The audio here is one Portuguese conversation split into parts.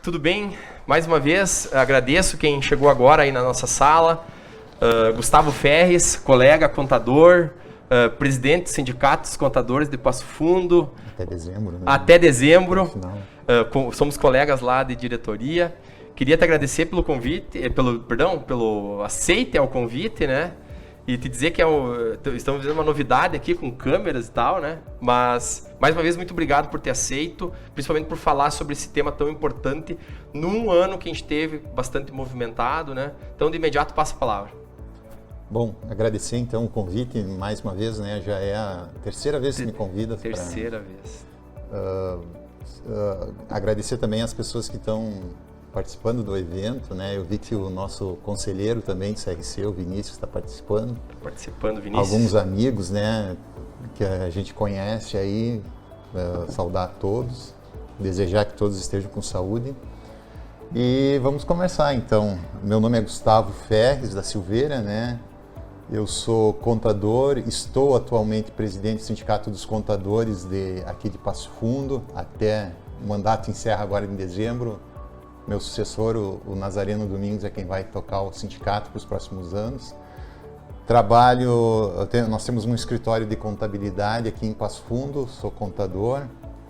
Tudo bem? Mais uma vez, agradeço quem chegou agora aí na nossa sala. Gustavo Ferres, colega, contador, presidente do Sindicato dos Contadores de Passo Fundo. Até dezembro, né? Até dezembro. Somos colegas lá de diretoria. Queria te agradecer pelo convite, pelo aceite ao convite, né? E te dizer que estamos fazendo uma novidade aqui com câmeras e tal, né? Mas, mais uma vez, muito obrigado por ter aceito, principalmente por falar sobre esse tema tão importante num ano que a gente teve bastante movimentado, né? Então, de imediato, passo a palavra. Bom, agradecer então o convite mais uma vez, né? Já é a terceira vez que me convida. Terceira vez. Agradecer também as pessoas que estão participando do evento, né? Eu vi que o nosso conselheiro também do CRC, o Vinícius, está participando. Vinícius. Alguns amigos, né? Que a gente conhece aí, saudar a todos, desejar que todos estejam com saúde. E vamos começar então. Meu nome é Gustavo Ferres da Silveira, né? Eu sou contador, estou atualmente presidente do Sindicato dos Contadores aqui de Passo Fundo, até o mandato encerra agora em dezembro. Meu sucessor, o Nazareno Domingos, é quem vai tocar o sindicato para os próximos anos. Nós temos um escritório de contabilidade aqui em Passo Fundo, sou contador,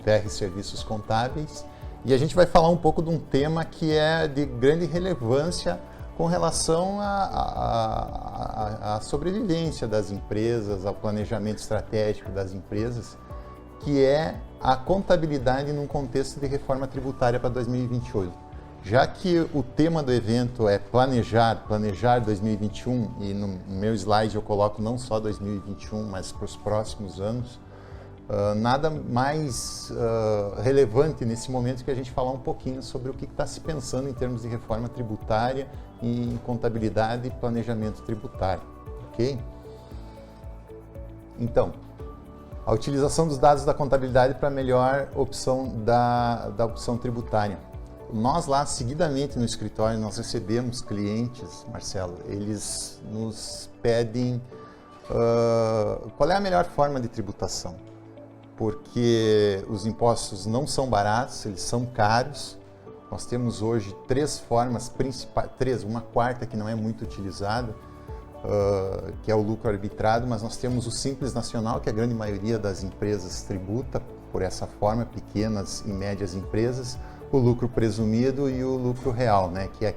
Ferres Serviços Contábeis, e a gente vai falar um pouco de um tema que é de grande relevância com relação à sobrevivência das empresas, ao planejamento estratégico das empresas, que é a contabilidade num contexto de reforma tributária para 2028. Já que o tema do evento é planejar 2021, e no meu slide eu coloco não só 2021, mas para os próximos anos, nada mais relevante nesse momento que a gente falar um pouquinho sobre o que está se pensando em termos de reforma tributária e em contabilidade e planejamento tributário, ok? Então, a utilização dos dados da contabilidade para melhor opção da opção tributária. Nós lá, seguidamente no escritório, nós recebemos clientes, Marcelo, eles nos pedem qual é a melhor forma de tributação, porque os impostos não são baratos, eles são caros. Nós temos hoje três formas principais, uma quarta que não é muito utilizada, que é o lucro arbitrado, mas nós temos o Simples Nacional, que a grande maioria das empresas tributa por essa forma, pequenas e médias empresas, o lucro presumido e o lucro real, né? Que é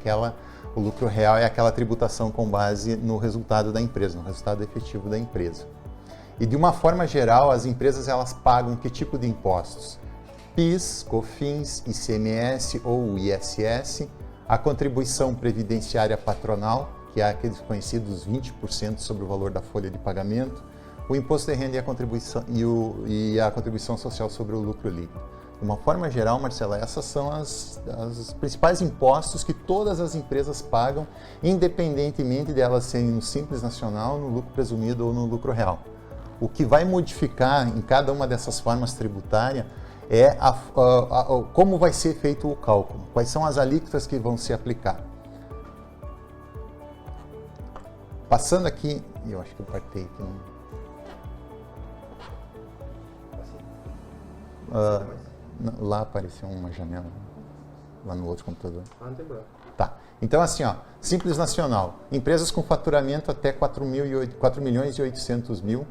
o lucro real é aquela tributação com base no resultado da empresa, no resultado efetivo da empresa. E de uma forma geral, as empresas elas pagam que tipo de impostos? PIS, COFINS, ICMS ou ISS, a contribuição previdenciária patronal, que é aqueles conhecidos 20% sobre o valor da folha de pagamento, o imposto de renda e a contribuição social sobre o lucro líquido. De uma forma geral, Marcela, essas são os principais impostos que todas as empresas pagam, independentemente de elas serem no Simples Nacional, no lucro presumido ou no lucro real. O que vai modificar em cada uma dessas formas tributárias é como vai ser feito o cálculo, quais são as alíquotas que vão se aplicar. Passando aqui, eu acho que eu partei aqui. Lá apareceu uma janela, lá no outro computador. Não tem problema. Tá. Então, assim, Simples Nacional, empresas com faturamento até 4.800.000,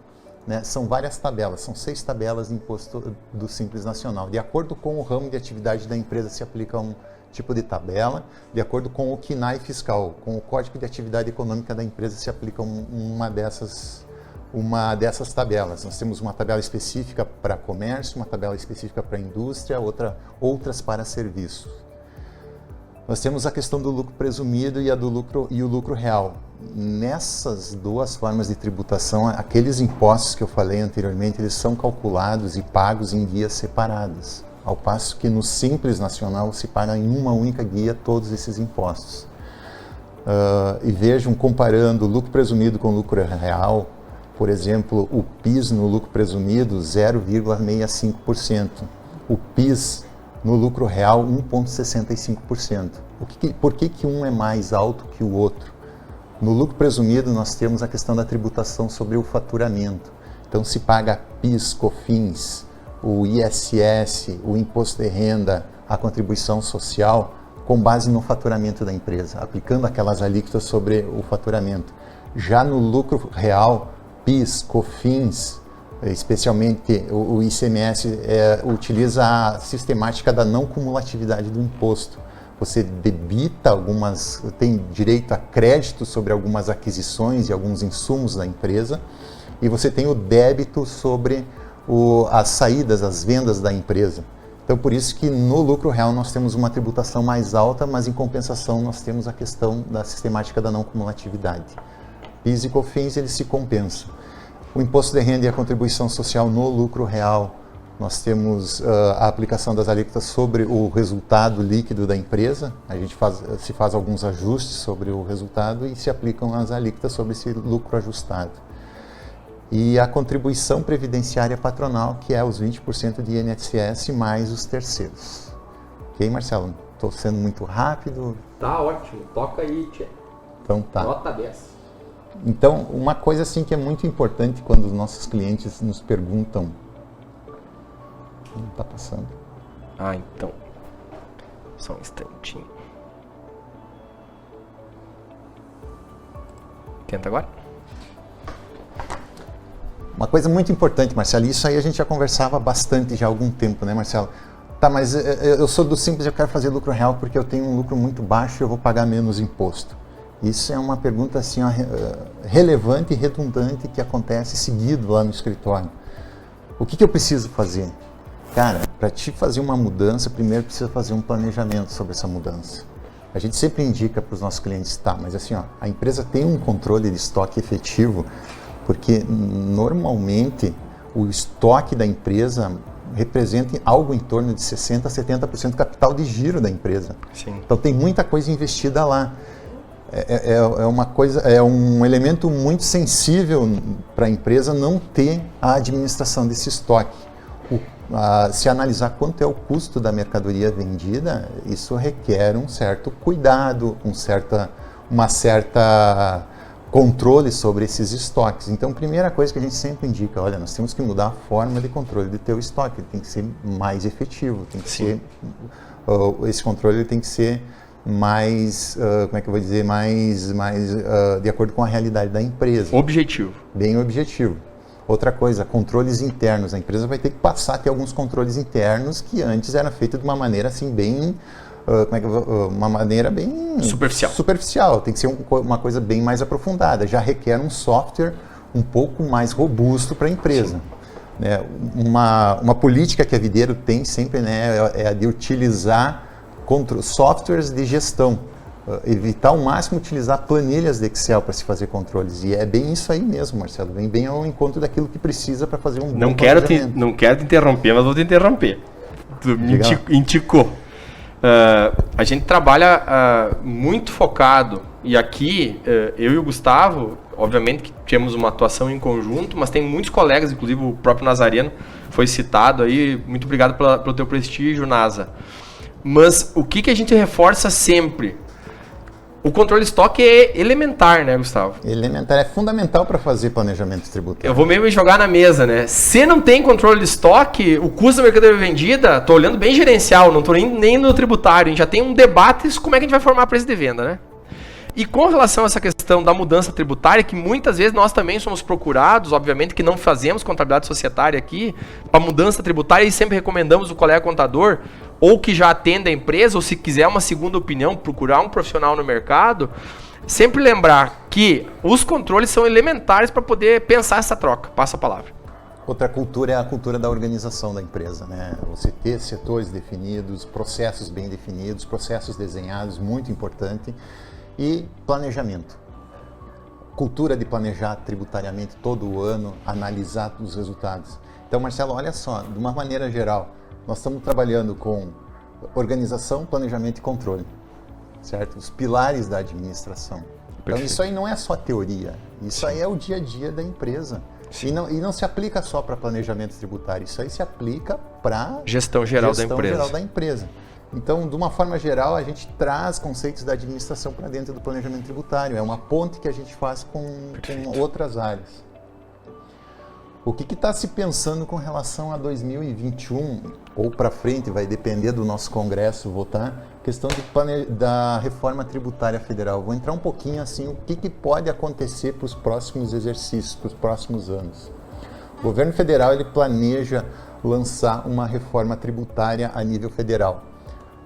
né? São várias tabelas, são 6 tabelas de imposto do Simples Nacional. De acordo com o ramo de atividade da empresa se aplica um tipo de tabela, de acordo com o CNAE fiscal, com o Código de Atividade Econômica da empresa se aplica uma dessas tabelas. Nós temos uma tabela específica para comércio, uma tabela específica para indústria, outras para serviços. Nós temos a questão do lucro presumido e o lucro real. Nessas duas formas de tributação, aqueles impostos que eu falei anteriormente, eles são calculados e pagos em guias separadas, ao passo que no Simples Nacional se paga em uma única guia todos esses impostos. E vejam, comparando lucro presumido com lucro real, por exemplo, o PIS no lucro presumido, 0,65%. O PIS no lucro real, 1,65%. Por que um é mais alto que o outro? No lucro presumido, nós temos a questão da tributação sobre o faturamento. Então, se paga PIS, COFINS, o ISS, o imposto de renda, a contribuição social com base no faturamento da empresa, aplicando aquelas alíquotas sobre o faturamento. Já no lucro real, PIS, COFINS, especialmente o ICMS, utiliza a sistemática da não cumulatividade do imposto. Você debita tem direito a crédito sobre algumas aquisições e alguns insumos da empresa, e você tem o débito sobre as saídas, as vendas da empresa. Então, por isso que no lucro real nós temos uma tributação mais alta, mas em compensação nós temos a questão da sistemática da não cumulatividade. PIS e COFINS, eles se compensam. O imposto de renda e a contribuição social no lucro real, nós temos a aplicação das alíquotas sobre o resultado líquido da empresa. A gente se faz alguns ajustes sobre o resultado e se aplicam as alíquotas sobre esse lucro ajustado. E a contribuição previdenciária patronal, que é os 20% de INSS mais os terceiros. Ok, Marcelo? Estou sendo muito rápido? Tá ótimo, toca aí, tia. Então tá. Nota 10. Então, uma coisa assim que é muito importante quando os nossos clientes nos perguntam... Não está passando. Ah, então. Só um instantinho. Tenta agora. Uma coisa muito importante, Marcelo, isso aí a gente já conversava bastante já há algum tempo, né, Marcelo? Tá, mas eu sou do simples, eu quero fazer lucro real porque eu tenho um lucro muito baixo e eu vou pagar menos imposto. Isso é uma pergunta assim, relevante e redundante que acontece seguido lá no escritório. O que eu preciso fazer? Cara, para te fazer uma mudança, primeiro precisa fazer um planejamento sobre essa mudança. A gente sempre indica para os nossos clientes, tá, mas assim, a empresa tem um controle de estoque efetivo, porque normalmente o estoque da empresa representa algo em torno de 60% a 70% do capital de giro da empresa. Sim. Então tem muita coisa investida lá. É um elemento muito sensível para a empresa não ter a administração desse estoque. Se analisar quanto é o custo da mercadoria vendida, isso requer um certo cuidado, uma certa controle sobre esses estoques. Então, primeira coisa que a gente sempre indica, olha, nós temos que mudar a forma de controle do teu estoque, ele tem que ser mais efetivo, tem que ser, esse controle tem que ser mais, como é que eu vou dizer, mais de acordo com a realidade da empresa. Objetivo. Bem objetivo. Outra coisa, controles internos. A empresa vai ter que passar a ter alguns controles internos que antes era feito de uma maneira assim bem, uma maneira bem superficial. Tem que ser uma coisa bem mais aprofundada. Já requer um software um pouco mais robusto para a empresa. Né? Uma política que a Videiro tem sempre, né, é a de utilizar softwares de gestão. Evitar ao máximo utilizar planilhas de Excel para se fazer controles. E é bem isso aí mesmo, Marcelo. Vem bem ao encontro daquilo que precisa para fazer um bom planejamento. Não quero te interromper, mas vou te interromper. Tu me indicou. A gente trabalha muito focado. E aqui, eu e o Gustavo, obviamente que temos uma atuação em conjunto, mas tem muitos colegas, inclusive o próprio Nazareno foi citado aí. Muito obrigado pelo teu prestígio, Nasa. Mas o que a gente reforça sempre? O controle de estoque é elementar, né, Gustavo? Elementar, é fundamental para fazer planejamento tributário. Eu vou mesmo jogar na mesa, né? Se não tem controle de estoque, o custo da mercadoria vendida, tô olhando bem gerencial, não tô nem no tributário, a gente já tem um debate sobre como é que a gente vai formar preço de venda, né? E com relação a essa questão da mudança tributária, que muitas vezes nós também somos procurados, obviamente que não fazemos contabilidade societária aqui, para mudança tributária e sempre recomendamos o colega contador, ou que já atenda a empresa, ou se quiser uma segunda opinião, procurar um profissional no mercado, sempre lembrar que os controles são elementares para poder pensar essa troca. Passa a palavra. Outra cultura é a cultura da organização da empresa, né? Você ter setores definidos, processos bem definidos, processos desenhados, muito importante. E planejamento. Cultura de planejar tributariamente todo o ano, analisar os resultados. Então, Marcelo, olha só, de uma maneira geral, nós estamos trabalhando com organização, planejamento e controle, certo? Os pilares da administração. Então, isso aí não é só teoria, isso aí é o dia a dia da empresa. E não se aplica só para planejamento tributário, isso aí se aplica para gestão geral da empresa. Então, de uma forma geral, a gente traz conceitos da administração para dentro do planejamento tributário. É uma ponte que a gente faz com outras áreas. O que está se pensando com relação a 2021 ou para frente, vai depender do nosso Congresso votar, questão da reforma tributária federal. Vou entrar um pouquinho assim, o que pode acontecer para os próximos exercícios, para os próximos anos. O governo federal ele planeja lançar uma reforma tributária a nível federal.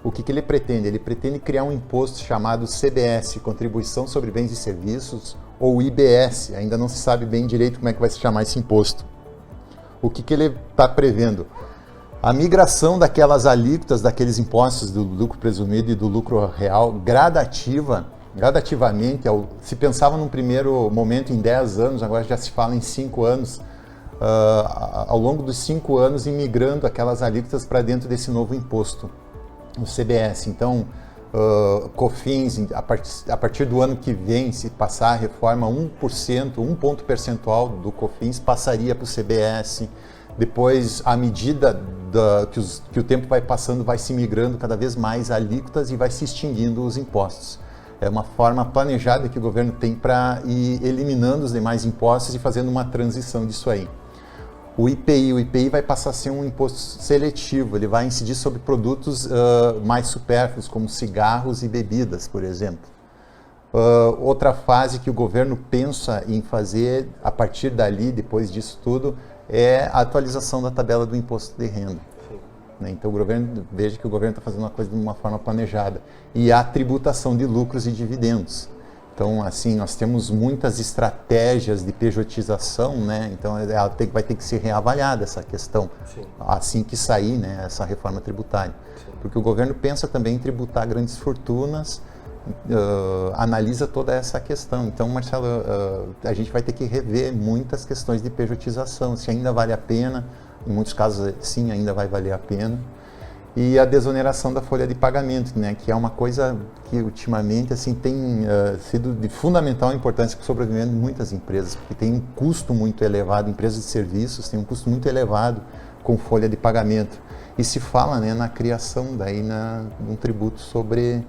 O que ele pretende? Ele pretende criar um imposto chamado CBS, Contribuição sobre Bens e Serviços, ou IBS, ainda não se sabe bem direito como é que vai se chamar esse imposto. O que ele está prevendo? A migração daquelas alíquotas, daqueles impostos do lucro presumido e do lucro real, gradativamente, se pensava num primeiro momento em 10 anos, agora já se fala em 5 anos, ao longo dos 5 anos, migrando aquelas alíquotas para dentro desse novo imposto, o CBS. Então, COFINS, a partir do ano que vem, se passar a reforma, 1%, 1 ponto percentual do COFINS passaria para o CBS. Depois, à medida que o tempo vai passando, vai se migrando cada vez mais alíquotas e vai se extinguindo os impostos. É uma forma planejada que o governo tem para ir eliminando os demais impostos e fazendo uma transição disso aí. O IPI vai passar a ser um imposto seletivo, ele vai incidir sobre produtos mais supérfluos, como cigarros e bebidas, por exemplo. Outra fase que o governo pensa em fazer, a partir dali, depois disso tudo, é a atualização da tabela do imposto de renda. Né? Então, veja que o governo está fazendo uma coisa de uma forma planejada. E a tributação de lucros e dividendos. Então, assim, nós temos muitas estratégias de pejotização, né? Então, ela vai ter que ser reavaliada, essa questão, Sim. assim que sair, né, essa reforma tributária. Sim. Porque o governo pensa também em tributar grandes fortunas, analisa toda essa questão. Então, Marcelo, a gente vai ter que rever muitas questões de pejotização, se ainda vale a pena, em muitos casos, sim, ainda vai valer a pena. E a desoneração da folha de pagamento, né, que é uma coisa que ultimamente assim, tem sido de fundamental importância para o sobrevivimento de muitas empresas, porque tem um custo muito elevado, empresas de serviços têm um custo muito elevado com folha de pagamento. E se fala, né, na criação de um tributo sobre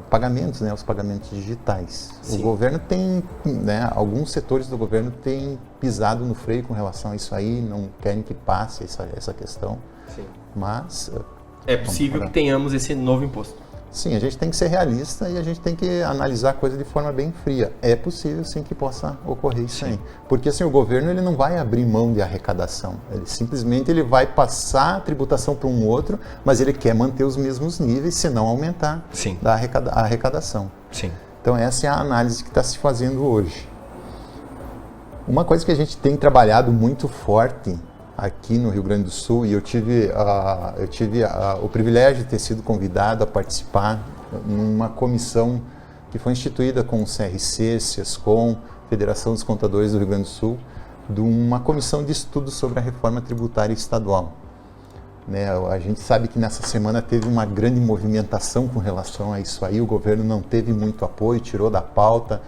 pagamentos, né, os pagamentos digitais. Sim. O governo tem, né, alguns setores do governo têm pisado no freio com relação a isso aí, não querem que passe essa questão. Sim. Mas é possível que tenhamos esse novo imposto. Sim, a gente tem que ser realista e a gente tem que analisar a coisa de forma bem fria. É possível sim que possa ocorrer isso aí. Porque assim, o governo ele não vai abrir mão de arrecadação. Ele simplesmente vai passar a tributação para um outro, mas ele quer manter os mesmos níveis, se não aumentar a arrecadação. Sim. Então essa é a análise que está se fazendo hoje. Uma coisa que a gente tem trabalhado muito forte aqui no Rio Grande do Sul, e eu tive o privilégio de ter sido convidado a participar numa comissão que foi instituída com o CRC, SESCOM, Federação dos Contadores do Rio Grande do Sul, de uma comissão de estudo sobre a reforma tributária estadual. Né, a gente sabe que nessa semana teve uma grande movimentação com relação a isso aí, o governo não teve muito apoio, tirou da pauta.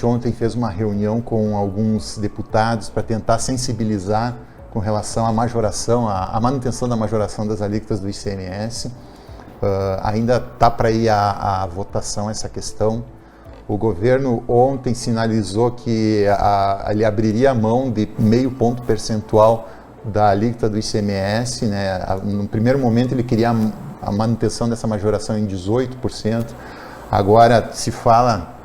Ontem fez uma reunião com alguns deputados para tentar sensibilizar com relação à majoração, à manutenção da majoração das alíquotas do ICMS. Ainda está para ir à votação essa questão. O governo ontem sinalizou que ele abriria a mão de 0,5 ponto percentual da alíquota do ICMS. Né? No primeiro momento ele queria a manutenção dessa majoração em 18%. Agora se fala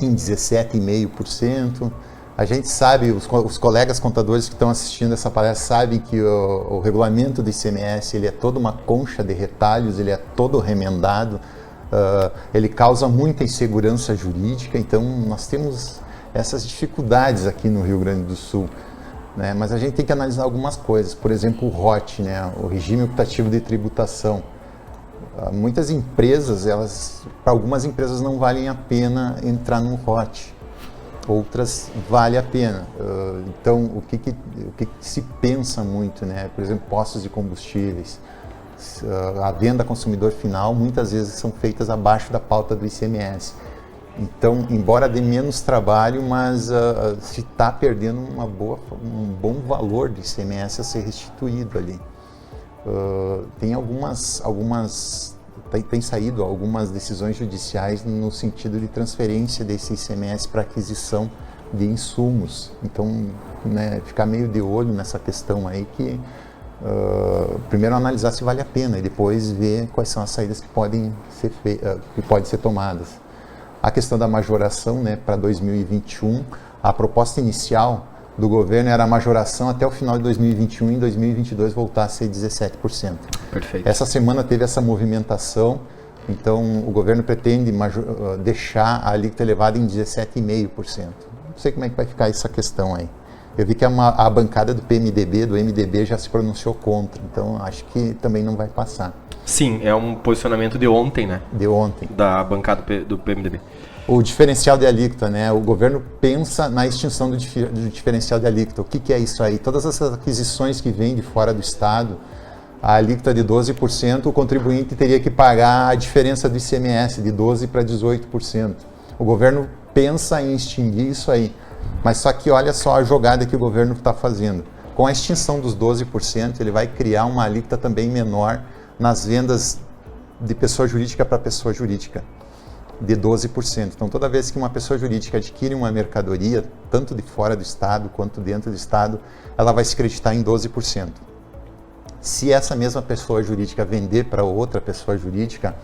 em 17,5%. A gente sabe, os colegas contadores que estão assistindo essa palestra sabem que o regulamento do ICMS ele é toda uma concha de retalhos, ele é todo remendado, ele causa muita insegurança jurídica, então nós temos essas dificuldades aqui no Rio Grande do Sul. Né? Mas a gente tem que analisar algumas coisas, por exemplo o ROT, né? O Regime Optativo de Tributação. Muitas empresas, para algumas empresas não valem a pena entrar no ROT. Outras vale a pena. Então, o que se pensa muito, né? Por exemplo, postos de combustíveis, a venda ao consumidor final, muitas vezes são feitas abaixo da pauta do ICMS. Então, embora dê menos trabalho, mas se está perdendo um bom valor de ICMS a ser restituído ali. Tem saído algumas decisões judiciais no sentido de transferência desse ICMS para aquisição de insumos. Então, né, ficar meio de olho nessa questão aí, que primeiro analisar se vale a pena e depois ver quais são as saídas que podem ser tomadas. A questão da majoração, né, para 2021, a proposta inicial do governo era a majoração até o final de 2021 e em 2022 voltar a ser 17%. Perfeito. Essa semana teve essa movimentação, então o governo pretende deixar a alíquota elevada em 17,5%. Não sei como é que vai ficar essa questão aí. Eu vi que a bancada do MDB já se pronunciou contra, então acho que também não vai passar. Sim, é um posicionamento de ontem, né? De ontem. Da bancada do PMDB. O diferencial de alíquota, né? O governo pensa na extinção do diferencial de alíquota. O que é isso aí? Todas essas aquisições que vêm de fora do Estado, a alíquota de 12%, o contribuinte teria que pagar a diferença do ICMS de 12% para 18%. O governo pensa em extinguir isso aí. Mas só que olha só a jogada que o governo está fazendo. Com a extinção dos 12%, ele vai criar uma alíquota também menor nas vendas de pessoa jurídica para pessoa jurídica, de 12%. Então, toda vez que uma pessoa jurídica adquire uma mercadoria, tanto de fora do Estado quanto dentro do Estado, ela vai se creditar em 12%. Se essa mesma pessoa jurídica vender para outra pessoa jurídica,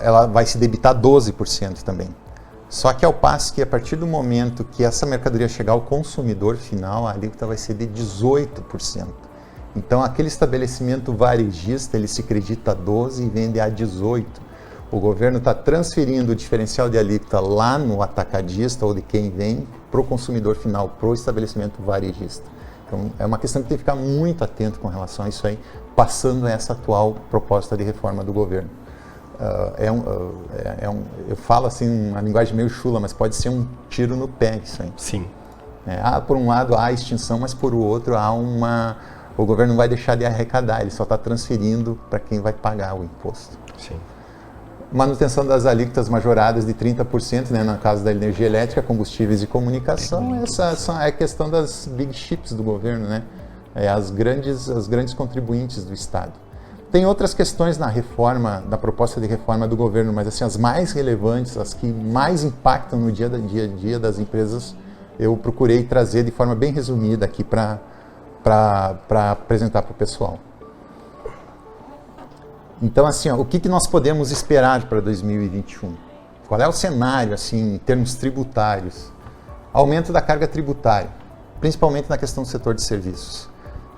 ela vai se debitar 12% também. Só que ao passo que a partir do momento que essa mercadoria chegar ao consumidor final, a alíquota vai ser de 18%. Então aquele estabelecimento varejista, ele se acredita a 12% e vende a 18%. O governo está transferindo o diferencial de alíquota lá no atacadista ou de quem vem para o consumidor final, para o estabelecimento varejista. Então é uma questão que tem que ficar muito atento com relação a isso aí, passando essa atual proposta de reforma do governo. Eu falo assim, uma linguagem meio chula, mas pode ser um tiro no pé isso aí. Sim. Por um lado há a extinção, mas por outro o governo não vai deixar de arrecadar, ele só está transferindo para quem vai pagar o imposto. Sim. Manutenção das alíquotas majoradas de 30%, né, no caso da energia elétrica, combustíveis e comunicação, essa é a questão das big chips do governo, né? As grandes contribuintes do Estado. Tem outras questões na proposta de reforma do governo, mas assim, as mais relevantes, as que mais impactam no dia a dia das empresas, eu procurei trazer de forma bem resumida aqui para apresentar para o pessoal. Então, assim, o que nós podemos esperar para 2021? Qual é o cenário, assim, em termos tributários? Aumento da carga tributária, principalmente na questão do setor de serviços.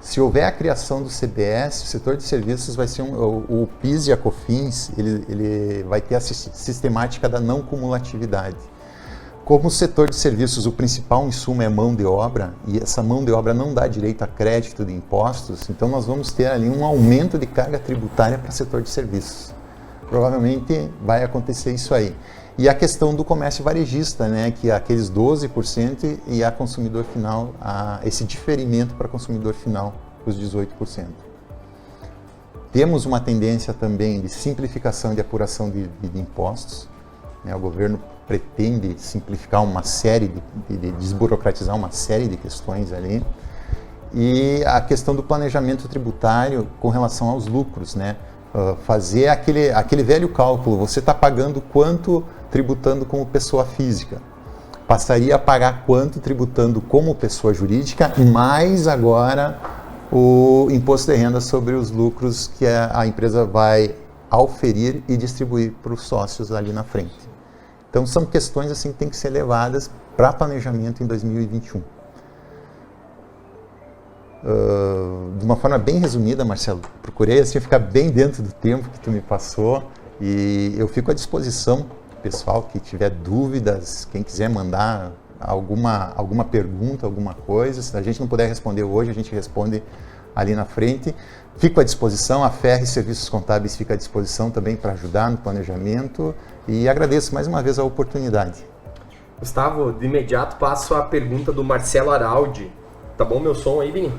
Se houver a criação do CBS, o setor de serviços vai ser o PIS e a COFINS, ele vai ter a sistemática da não cumulatividade. Como o setor de serviços, o principal insumo é mão de obra, e essa mão de obra não dá direito a crédito de impostos, então nós vamos ter ali um aumento de carga tributária para o setor de serviços. Provavelmente vai acontecer isso aí. E a questão do comércio varejista, né, que é aqueles 12% e a consumidor final, esse diferimento para consumidor final, os 18%. Temos uma tendência também de simplificação de apuração de impostos, né, o governo pretende simplificar uma série, de desburocratizar uma série de questões ali. E a questão do planejamento tributário com relação aos lucros, né? Fazer aquele velho cálculo, você está pagando quanto tributando como pessoa física, passaria a pagar quanto tributando como pessoa jurídica, mais agora o imposto de renda sobre os lucros que a empresa vai auferir e distribuir para os sócios ali na frente. Então são questões assim que têm que ser levadas para planejamento em 2021. De uma forma bem resumida, Marcelo, procurei assim ficar bem dentro do tempo que tu me passou e eu fico à disposição, pessoal, que tiver dúvidas, quem quiser mandar alguma pergunta, alguma coisa, se a gente não puder responder hoje, a gente responde ali na frente. Fico à disposição, a FER Serviços Contábeis fica à disposição também para ajudar no planejamento e agradeço mais uma vez a oportunidade. Gustavo, de imediato passo a pergunta do Marcelo Araldi. Tá bom meu som aí, Vini?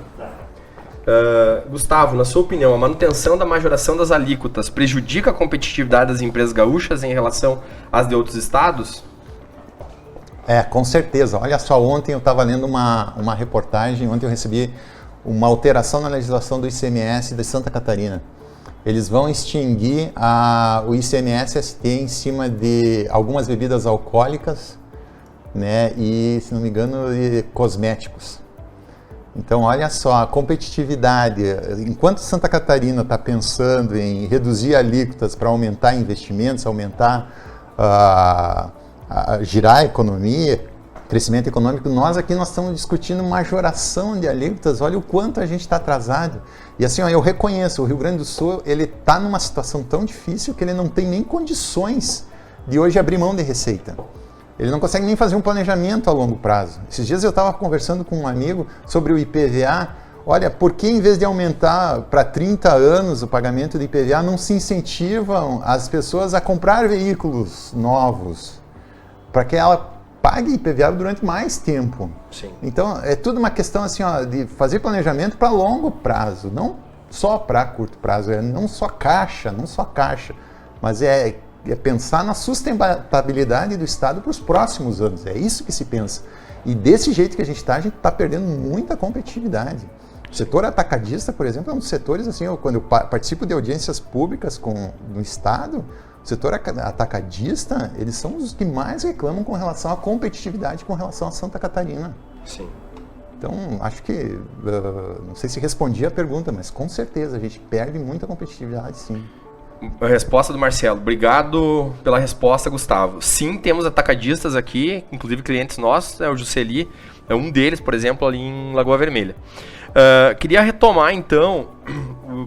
Gustavo, na sua opinião, a manutenção da majoração das alíquotas prejudica a competitividade das empresas gaúchas em relação às de outros estados? Com certeza. Olha só, ontem eu estava lendo uma reportagem, ontem eu recebi uma alteração na legislação do ICMS de Santa Catarina. Eles vão extinguir o ICMS-ST em cima de algumas bebidas alcoólicas né? E, se não me engano, cosméticos. Então, olha só, a competitividade. Enquanto Santa Catarina está pensando em reduzir alíquotas para aumentar investimentos, aumentar, girar a economia, crescimento econômico, nós estamos discutindo majoração de alíquotas. Olha o quanto a gente está atrasado. E assim, eu reconheço, o Rio Grande do Sul, ele está numa situação tão difícil que ele não tem nem condições de hoje abrir mão de receita. Ele não consegue nem fazer um planejamento a longo prazo. Esses dias eu estava conversando com um amigo sobre o IPVA. Olha, por que em vez de aumentar para 30 anos o pagamento do IPVA, não se incentivam as pessoas a comprar veículos novos? Para que ela pague IPVA durante mais tempo. Sim. Então, é tudo uma questão assim, de fazer planejamento para longo prazo, não só para curto prazo, não só caixa, mas é pensar na sustentabilidade do Estado para os próximos anos. É isso que se pensa. E desse jeito que a gente está perdendo muita competitividade. O setor atacadista, por exemplo, é um dos setores, assim, quando eu participo de audiências públicas no Estado, o setor atacadista, eles são os que mais reclamam com relação à competitividade com relação a Santa Catarina. Sim. Então, acho que, não sei se respondi a pergunta, mas com certeza a gente perde muita competitividade, sim. A resposta do Marcelo. Obrigado pela resposta, Gustavo. Sim, temos atacadistas aqui, inclusive clientes nossos, o Jusceli é um deles, por exemplo, ali em Lagoa Vermelha. Queria retomar, então,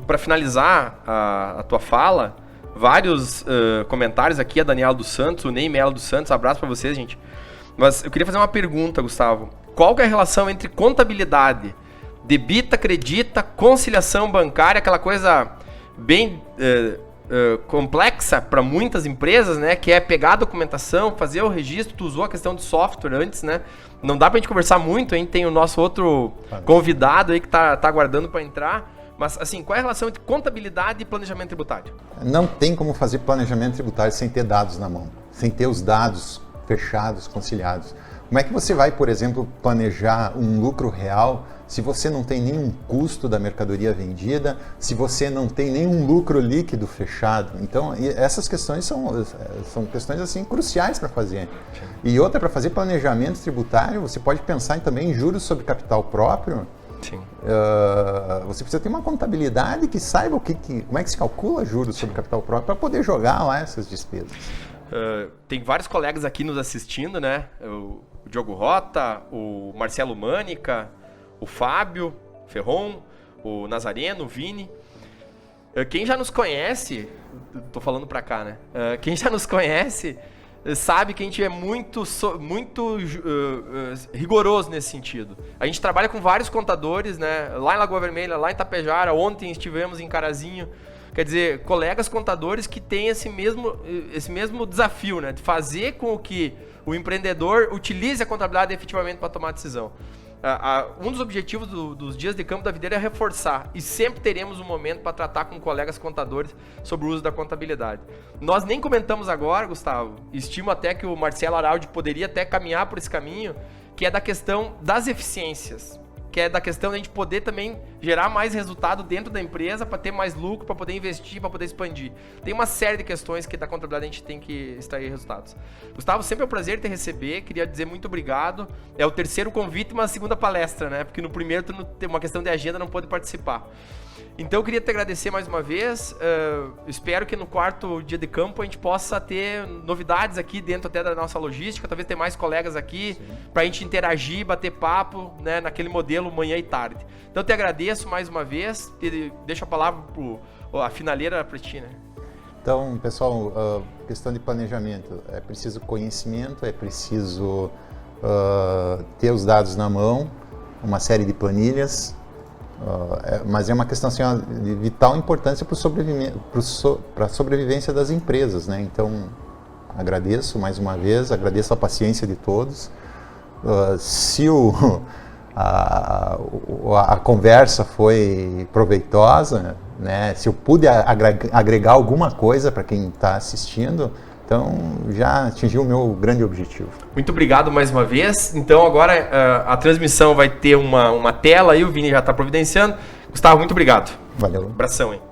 para finalizar a tua fala, vários comentários aqui, a Daniela dos Santos, o Ney Melo dos Santos, abraço para vocês, gente. Mas eu queria fazer uma pergunta, Gustavo. Qual que é a relação entre contabilidade, debita, acredita, conciliação bancária, aquela coisa bem complexa para muitas empresas, né? Que é pegar a documentação, fazer o registro. Tu usou a questão do software antes, né? Não dá pra gente conversar muito, hein? Tem o nosso outro convidado aí que tá aguardando para entrar. Mas, assim, qual é a relação entre contabilidade e planejamento tributário? Não tem como fazer planejamento tributário sem ter dados na mão, sem ter os dados fechados, conciliados. Como é que você vai, por exemplo, planejar um lucro real se você não tem nenhum custo da mercadoria vendida, se você não tem nenhum lucro líquido fechado? Então, essas questões são questões assim cruciais para fazer. E outra, para fazer planejamento tributário, você pode pensar também em juros sobre capital próprio. Sim. Você precisa ter uma contabilidade que saiba como é que se calcula juros sobre capital próprio para poder jogar lá essas despesas. Tem vários colegas aqui nos assistindo, né? O Diogo Rota, o Marcelo Mânica, o Fábio Ferron, o Nazareno, o Vini. Quem já nos conhece, tô falando pra cá, né? Quem já nos conhece sabe que a gente é muito rigoroso nesse sentido. A gente trabalha com vários contadores, né? Lá em Lagoa Vermelha, lá em Tapejara, ontem estivemos em Carazinho. Quer dizer, colegas contadores que têm esse mesmo desafio, né? De fazer com que o empreendedor utilize a contabilidade efetivamente para tomar a decisão. Um dos objetivos dos Dias de Campo da Videira é reforçar, e sempre teremos um momento para tratar com colegas contadores sobre o uso da contabilidade. Nós nem comentamos agora, Gustavo, estimo até que o Marcelo Araldi poderia até caminhar por esse caminho, que é da questão das eficiências, que é da questão de a gente poder também gerar mais resultado dentro da empresa para ter mais lucro, para poder investir, para poder expandir. Tem uma série de questões que da contabilidade a gente tem que extrair resultados. Gustavo, sempre é um prazer te receber, queria dizer muito obrigado. É o terceiro convite e uma segunda palestra, né? Porque no primeiro tu não tem uma questão de agenda, não pôde participar. Então eu queria te agradecer mais uma vez, espero que no quarto dia de campo a gente possa ter novidades aqui dentro até da nossa logística, talvez ter mais colegas aqui para a gente interagir, bater papo, né, naquele modelo manhã e tarde. Então eu te agradeço mais uma vez, deixo a palavra a finaleira para ti, né? Então, pessoal, questão de planejamento, é preciso conhecimento, é preciso ter os dados na mão, uma série de planilhas, mas é uma questão assim, de vital importância para a sobrevivência das empresas, né? Então, agradeço mais uma vez, agradeço a paciência de todos. Se a conversa foi proveitosa, né? Se eu pude agregar alguma coisa para quem está assistindo, então já atingi o meu grande objetivo. Muito obrigado mais uma vez. Então agora a transmissão vai ter uma tela aí, o Vini já está providenciando. Gustavo, muito obrigado. Valeu. Abração, hein?